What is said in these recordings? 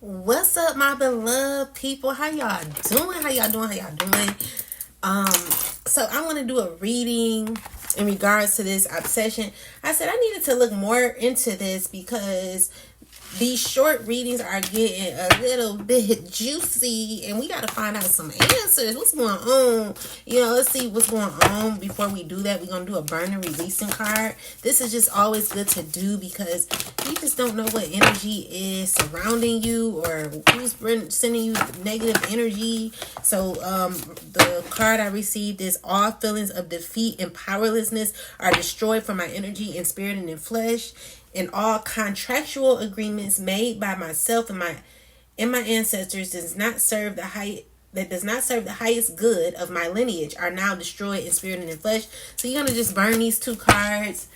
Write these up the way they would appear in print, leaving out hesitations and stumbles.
What's up, my beloved people? How y'all doing? Um, so I want to do a reading in regards to this obsession. I said I needed to look more into this because these short readings are getting a little bit juicy and we got to find out some answers. What's going on? Let's see what's going on. Before we do that, we're going to do a burning releasing card. This is just always good to do because you just don't know what energy is surrounding you or who's sending you negative energy. So the card I received is: all feelings of defeat and powerlessness are destroyed from my energy in spirit and in flesh, and all contractual agreements made by myself and my ancestors does not serve the highest good of my lineage are now destroyed in spirit and in flesh. So you're gonna just burn these two cards.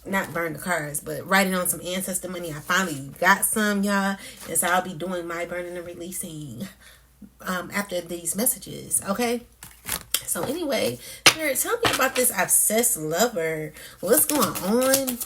Not burn the cards, but write it on some ancestor money. I finally got some, y'all. And so I'll be doing my burning and releasing after these messages. Okay? So anyway, Theyre, tell me about this obsessed lover. What's going on?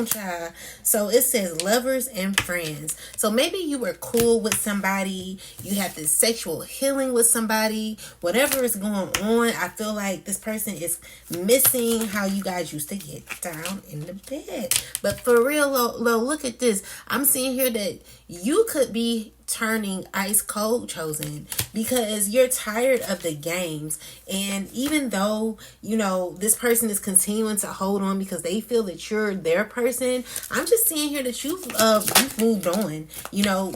Child? So it says lovers and friends. So maybe you were cool with somebody. You had this sexual healing with somebody. Whatever is going on, I feel like this person is missing how you guys used to get down in the bed. But for real, look at this. I'm seeing here that you could be turning ice cold, chosen, because you're tired of the games. And even though this person is continuing to hold on because they feel that you're their person, I'm just seeing here that you've moved on,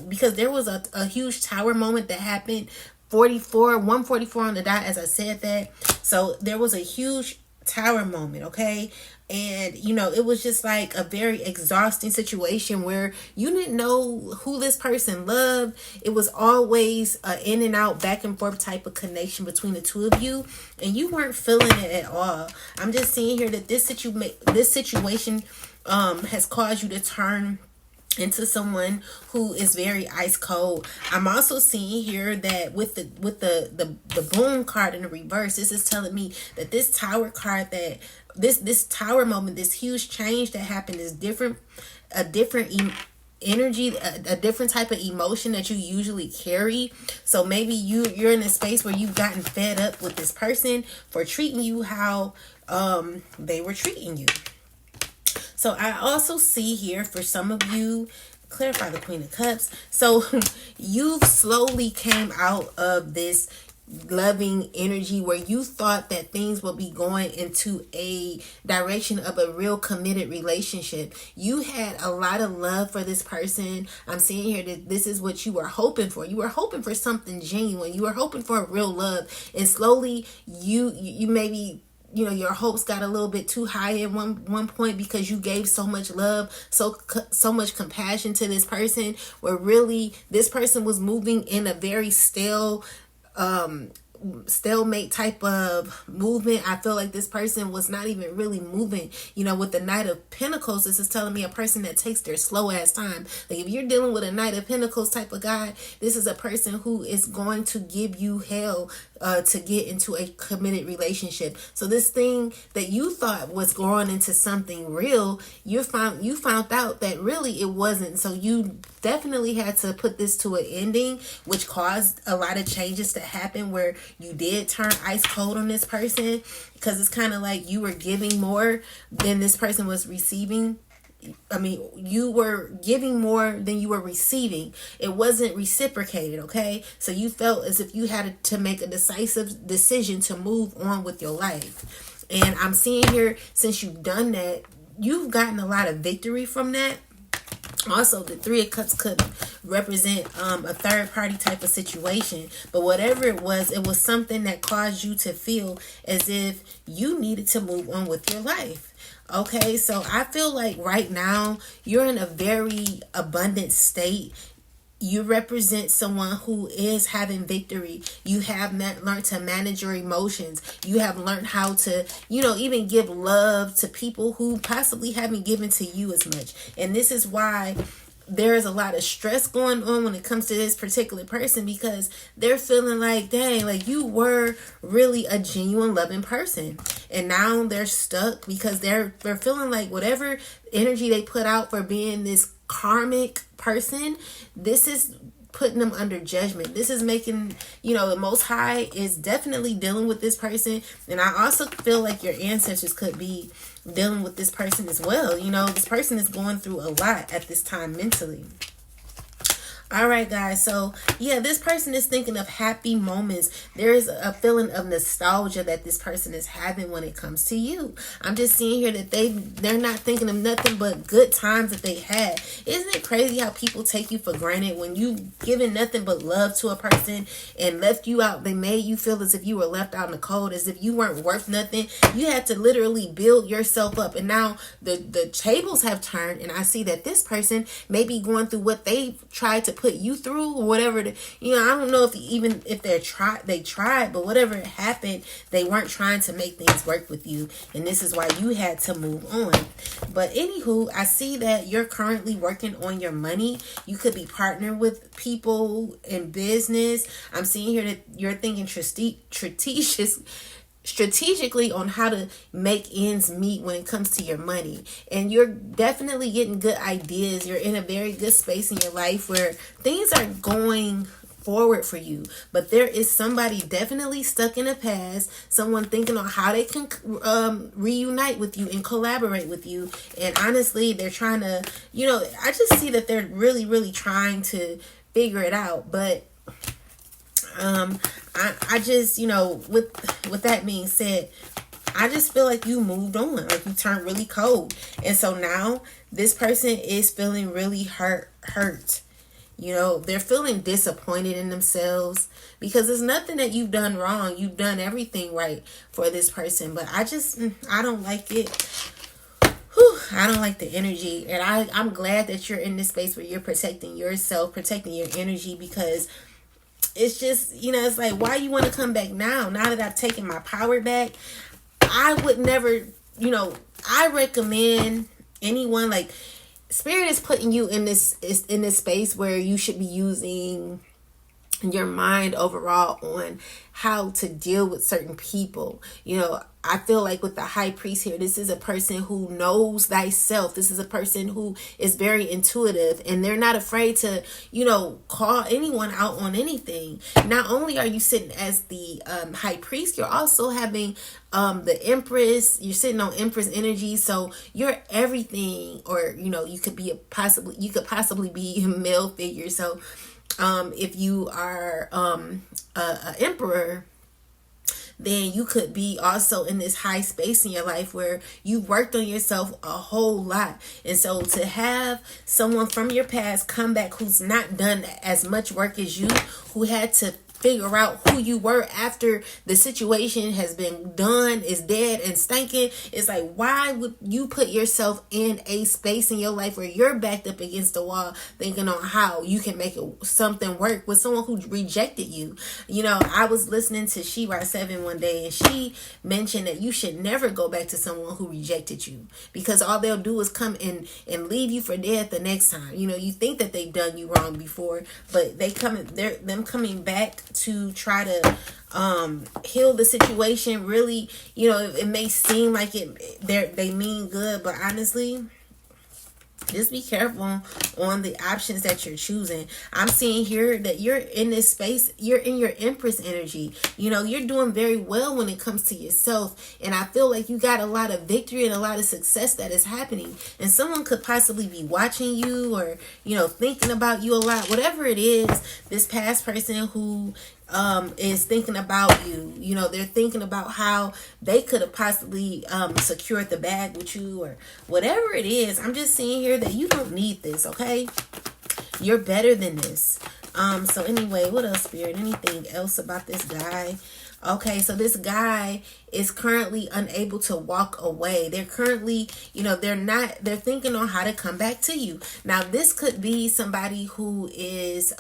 because there was a huge tower moment that happened 144 on the dot, as I said that. So there was a huge tower moment, okay? And it was just like a very exhausting situation where you didn't know who this person loved. It was always an in and out, back and forth type of connection between the two of you, and you weren't feeling it at all. I'm just seeing here that this situation has caused you to turn into someone who is very ice cold. I'm also seeing here that with the boom card in the reverse, this is telling me that this tower card, that this tower moment, this huge change that happened is a different energy, a different type of emotion that you usually carry. So maybe you're in a space where you've gotten fed up with this person for treating you how they were treating you. So I also see here for some of you, clarify the Queen of Cups. So you've slowly came out of this loving energy where you thought that things would be going into a direction of a real committed relationship. You had a lot of love for this person. I'm seeing here that this is what you were hoping for. You were hoping for something genuine. You were hoping for a real love. And slowly you maybe your hopes got a little bit too high at one point because you gave so much love, so much compassion to this person, where really this person was moving in a very stalemate type of movement. I feel like this person was not even really moving. With the Knight of Pentacles, this is telling me a person that takes their slow ass time. Like if you're dealing with a Knight of Pentacles type of guy, this is a person who is going to give you hell to get into a committed relationship. So this thing that you thought was growing into something real, you found out that really it wasn't. So you definitely had to put this to an ending, which caused a lot of changes to happen where you did turn ice cold on this person, because it's kind of like you were giving more than this person was receiving. I mean, you were giving more than you were receiving. It wasn't reciprocated, okay? So you felt as if you had to make a decisive decision to move on with your life. And I'm seeing here, since you've done that, you've gotten a lot of victory from that. Also, the Three of Cups could represent a third party type of situation. But whatever it was something that caused you to feel as if you needed to move on with your life. Okay, so I feel like right now you're in a very abundant state. You represent someone who is having victory. You have learned to manage your emotions. You have learned how to, even give love to people who possibly haven't given to you as much. And this is why there is a lot of stress going on when it comes to this particular person, because they're feeling like, dang, like you were really a genuine loving person, and now they're stuck because they're feeling like whatever energy they put out for being this karmic person, this is putting them under judgment. This is making, the Most High is definitely dealing with this person. And I also feel like your ancestors could be dealing with this person as well. This person is going through a lot at this time mentally. All right, guys. So, yeah, this person is thinking of happy moments. There is a feeling of nostalgia that this person is having when it comes to you. I'm just seeing here that they're not thinking of nothing but good times that they had. Isn't it crazy how people take you for granted when you given nothing but love to a person and left you out? They made you feel as if you were left out in the cold, as if you weren't worth nothing. You had to literally build yourself up. And now the tables have turned, and I see that this person may be going through what they tried to put you through, or whatever. I don't know if they tried, but whatever happened, they weren't trying to make things work with you, and this is why you had to move on. But anywho, I see that you're currently working on your money. You could be partnering with people in business. I'm seeing here that you're thinking strategically on how to make ends meet when it comes to your money, and you're definitely getting good ideas. You're in a very good space in your life where things are going forward for you, but there is somebody definitely stuck in the past, someone thinking on how they can reunite with you and collaborate with you. And honestly, they're trying to, I just see that they're really trying to figure it out. But I just, with that being said, I just feel like you moved on, like you turned really cold. And so now this person is feeling really hurt. They're feeling disappointed in themselves because there's nothing that you've done wrong. You've done everything right for this person. But I don't like it. I don't like the energy. And I'm glad that you're in this space where you're protecting yourself, protecting your energy, because it's just, it's like, why you want to come back now that I've taken my power back? I would never, I recommend anyone, like, Spirit is putting you in this space where you should be using your mind overall on how to deal with certain people. I feel like with the high priest here, this is a person who knows thyself. This is a person who is very intuitive, and they're not afraid to, call anyone out on anything. Not only are you sitting as the high priest, you're also having the Empress. You're sitting on Empress energy, so you're everything. Or you could possibly be a male figure. So if you are a emperor, then you could be also in this high space in your life where you worked on yourself a whole lot. And so to have someone from your past come back who's not done as much work as you, who had to figure out who you were after the situation has been done, is dead and stinking. It's like, why would you put yourself in a space in your life where you're backed up against the wall thinking on how you can make something work with someone who rejected you? I was listening to She-Ra 7 one day, and she mentioned that you should never go back to someone who rejected you, because all they'll do is come in and leave you for dead the next time. You think that they've done you wrong before, but them coming back to try to heal the situation. Really, it may seem like they mean good, but honestly, just be careful on the options that you're choosing. I'm seeing here that you're in this space. You're in your Empress energy. You're doing very well when it comes to yourself. And I feel like you got a lot of victory and a lot of success that is happening. And someone could possibly be watching you or, thinking about you a lot. Whatever it is, this past person who is thinking about you, they're thinking about how they could have possibly secured the bag with you or whatever it is. I'm just seeing here that you don't need this, okay? You're better than this. So anyway, what else, Spirit? Anything else about this guy? Okay, so this guy is currently unable to walk away. They're currently, they're thinking on how to come back to you. Now, this could be somebody who is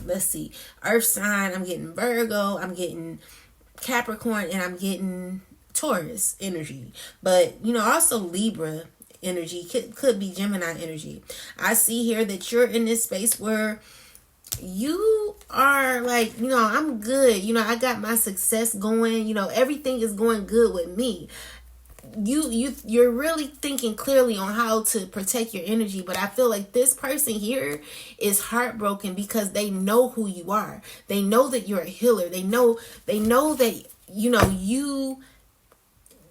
let's see, earth sign. I'm getting Virgo, I'm getting Capricorn, and I'm getting Taurus energy. But, also Libra energy, could be Gemini energy. I see here that you're in this space where you are like, I'm good. I got my success going. Everything is going good with me. you're really thinking clearly on how to protect your energy. But I feel like this person here is heartbroken because they know who you are. They know that you're a healer. They know that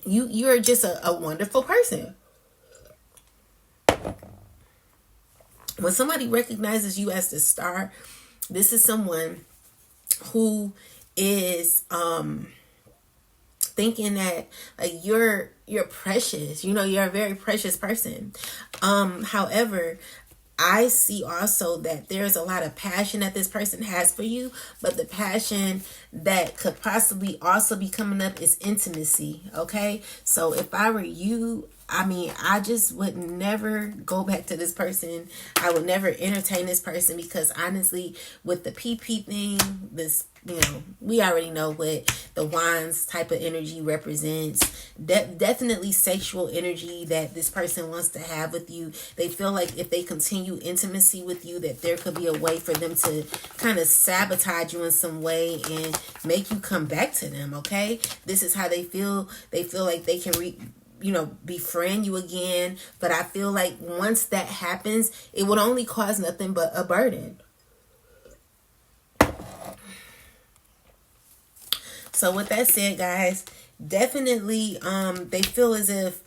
you're just a wonderful person. When somebody recognizes you as the star, this is someone who is thinking that like you're precious. You're a very precious person. However, I see also that there's a lot of passion that this person has for you, but the passion that could possibly also be coming up is intimacy. Okay, so if I were you, I just would never go back to this person. I would never entertain this person because honestly, with the PP thing, this, we already know what the wands type of energy represents. Definitely sexual energy that this person wants to have with you. They feel like if they continue intimacy with you, that there could be a way for them to kind of sabotage you in some way and make you come back to them. Okay, this is how they feel. They feel like they can befriend you again. But I feel like once that happens, it would only cause nothing but a burden. So with that said, guys, definitely they feel as if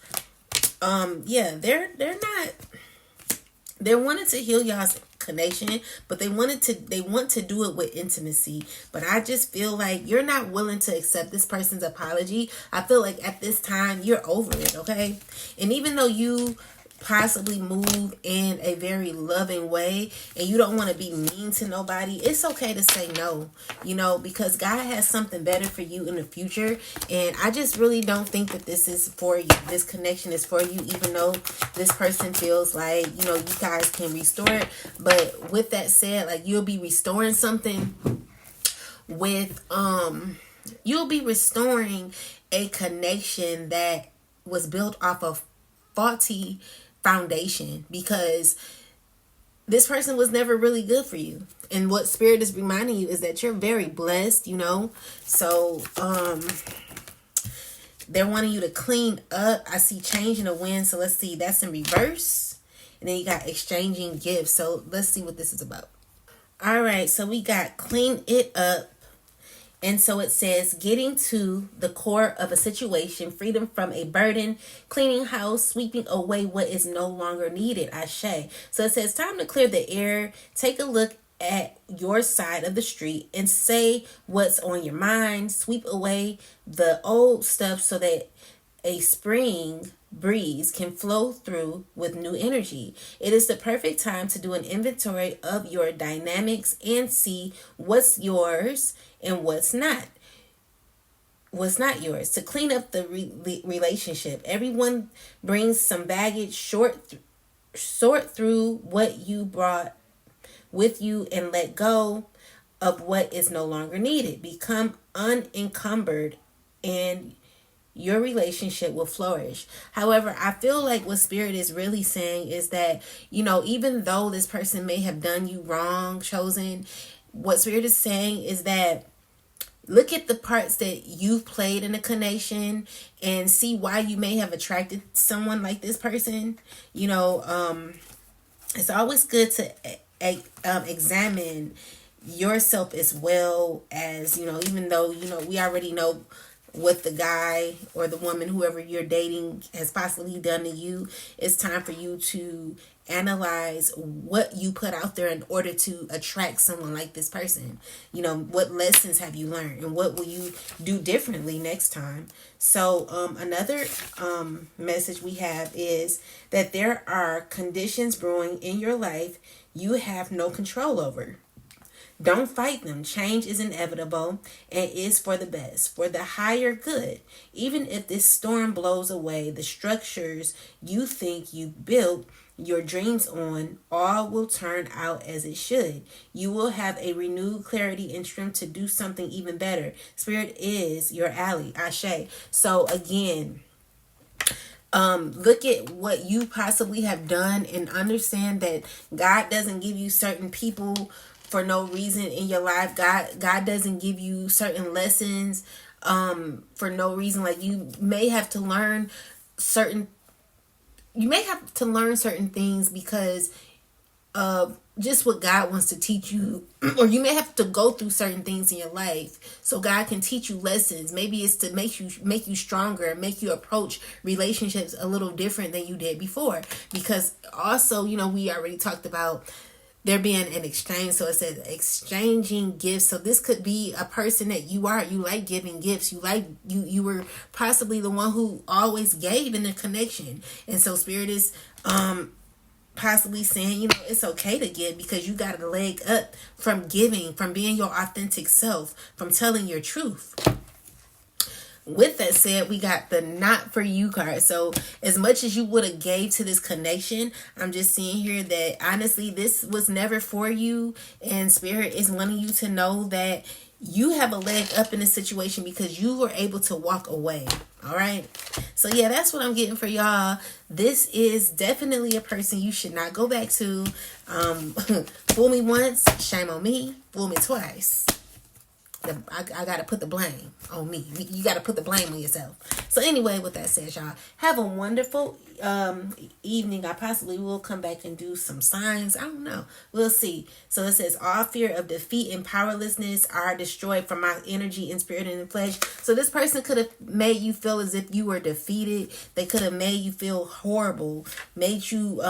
they're wanting to heal y'all's connection, but they want to do it with intimacy. But I just feel like you're not willing to accept this person's apology. I feel like at this time you're over it, okay? And even though you possibly move in a very loving way and you don't want to be mean to nobody, it's okay to say no, because God has something better for you in the future. And I just really don't think that this is for you. This connection is for you, even though this person feels like, you guys can restore it. But with that said, like, you'll be restoring something with, you'll be restoring a connection that was built off of faulty foundation, because this person was never really good for you. And what spirit is reminding you is that you're very blessed, so they're wanting you to clean up. I see change in the wind, so let's see, that's in reverse. And then you got exchanging gifts, so let's see what this is about. All right, so we got clean it up. And so it says, getting to the core of a situation, freedom from a burden, cleaning house, sweeping away what is no longer needed. Ashe. So it says, time to clear the air. Take a look at your side of the street and say what's on your mind. Sweep away the old stuff so that a spring breeze can flow through with new energy. It is the perfect time to do an inventory of your dynamics and see what's yours and what's not yours, to clean up the relationship. Everyone brings some baggage. Sort through what you brought with you and let go of what is no longer needed. Become unencumbered and your relationship will flourish. However, I feel like what Spirit is really saying is that, even though this person may have done you wrong, Chosen, what Spirit is saying is that look at the parts that you've played in a connection and see why you may have attracted someone like this person. It's always good to examine yourself as well as, even though, we already know what the guy or the woman, whoever you're dating, has possibly done to you. It's time for you to analyze what you put out there in order to attract someone like this person. What lessons have you learned and what will you do differently next time? So another message we have is that there are conditions brewing in your life you have no control over. Don't fight them. Change is inevitable and is for the best, for the higher good. Even if this storm blows away the structures you think you built your dreams on, all will turn out as it should. You will have a renewed clarity and strength to do something even better. Spirit is your ally. Ashe. So again, look at what you possibly have done and understand that God doesn't give you certain people for no reason in your life. God doesn't give you certain lessons for no reason. Like, you may have to learn you may have to learn certain things because of just what God wants to teach you, or you may have to go through certain things in your life so God can teach you lessons. Maybe it's to make you stronger, make you approach relationships a little different than you did before. Because also, we already talked about there being an exchange. So it says exchanging gifts. So this could be a person that you like giving gifts. You were possibly the one who always gave in the connection. And so Spirit is possibly saying, it's okay to give because you got a leg up from giving, from being your authentic self, from telling your truth. With that said, we got the not for you card. So as much as you would have gave to this connection, I'm just seeing here that honestly, this was never for you. And Spirit is wanting you to know that you have a leg up in this situation because you were able to walk away. All right. So yeah, that's what I'm getting for y'all. This is definitely a person you should not go back to. Fool me once, shame on me. Fool me twice. I got to put the blame on me. You got to put the blame on yourself. So anyway, with that said, y'all, have a wonderful evening. I possibly will come back and do some signs. I don't know. We'll see. So it says, all fear of defeat and powerlessness are destroyed from my energy and spirit and in flesh. So this person could have made you feel as if you were defeated. They could have made you feel horrible, made you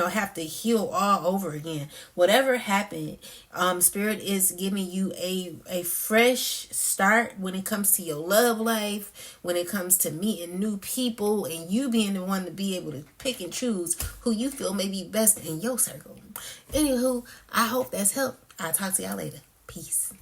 have to heal all over again. Whatever happened, Spirit is giving you a fresh start when it comes to your love life, when it comes to meeting new people, and you being the one to be able to pick and choose who you feel may be best in your circle. Anywho, I hope that's helped. I'll talk to y'all later. Peace.